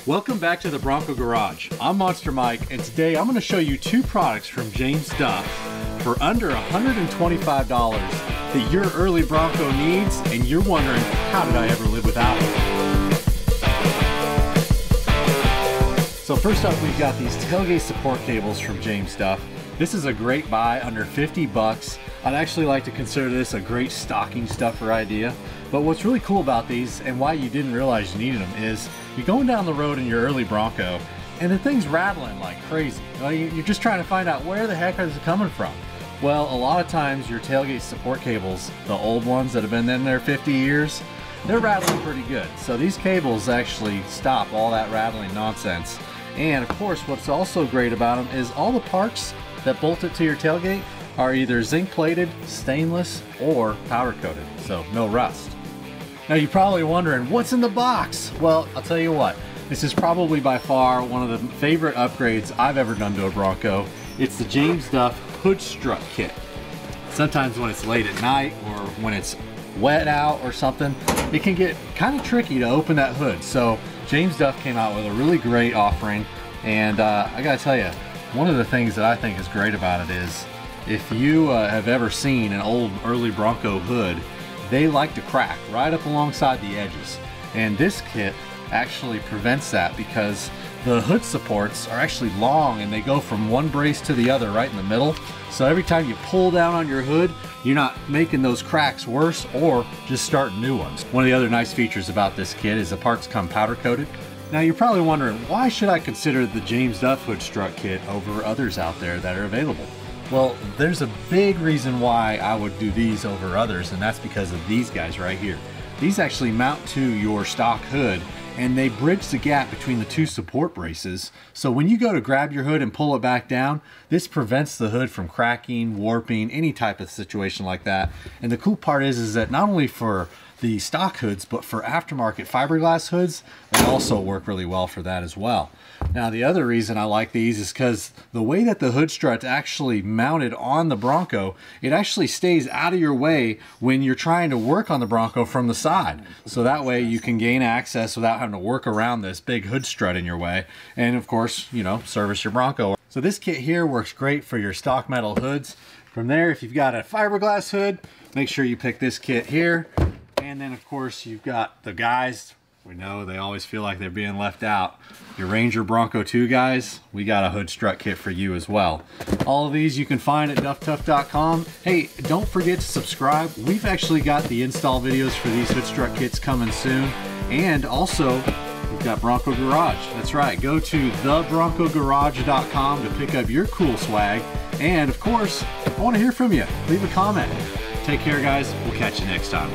Welcome back to the Bronco Garage. I'm Monster Mike, and today I'm going to show you two products from James Duff for under $125 that your early Bronco needs, and you're wondering, how did I ever live without them? So first up, we've got these tailgate support cables from James Duff. This is a great buy, under 50 bucks. I'd actually like to consider this a great stocking stuffer idea. But what's really cool about these, and why you didn't realize you needed them, is you're going down the road in your early Bronco and the thing's rattling like crazy. You're just trying to find out where the heck is it coming from. Well, a lot of times your tailgate support cables, the old ones that have been in there 50 years, they're rattling pretty good. So these cables actually stop all that rattling nonsense. And of course, what's also great about them is all the parts that bolt it to your tailgate are either zinc plated, stainless, or powder coated, so no rust. Now you're probably wondering, what's in the box? Well, I'll tell you what, this is probably by far one of the favorite upgrades I've ever done to a Bronco. It's the James Duff Hood Strut Kit. Sometimes when it's late at night or when it's wet out or something, it can get kind of tricky to open that hood. So James Duff came out with a really great offering, and I gotta tell you, one of the things that I think is great about it is, if you have ever seen an old early Bronco hood, they like to crack right up alongside the edges. And this kit actually prevents that because the hood supports are actually long and they go from one brace to the other right in the middle. So every time you pull down on your hood, you're not making those cracks worse or just starting new ones. One of the other nice features about this kit is the parts come powder coated. Now you're probably wondering, why should I consider the James Duff Hood Strut Kit over others out there that are available? Well, there's a big reason why I would do these over others, and that's because of these guys right here. These actually mount to your stock hood, and they bridge the gap between the two support braces. So when you go to grab your hood and pull it back down, this prevents the hood from cracking, warping, any type of situation like that. And the cool part is that not only for the stock hoods, but for aftermarket fiberglass hoods, they also work really well for that as well. Now the other reason I like these is because the way that the hood strut's actually mounted on the Bronco, it actually stays out of your way when you're trying to work on the Bronco from the side. So that way you can gain access without having to work around this big hood strut in your way. And of course, you know, service your Bronco. So this kit here works great for your stock metal hoods. From there, if you've got a fiberglass hood, make sure you pick this kit here. And then of course you've got the guys, we know they always feel like they're being left out. Your Ranger Bronco 2 guys, we got a hood strut kit for you as well. All of these you can find at dufftuff.com. Hey, don't forget to subscribe. We've actually got the install videos for these hood strut kits coming soon. And also, we've got Bronco Garage. That's right, go to thebroncogarage.com to pick up your cool swag. And of course, I want to hear from you. Leave a comment. Take care, guys. We'll catch you next time.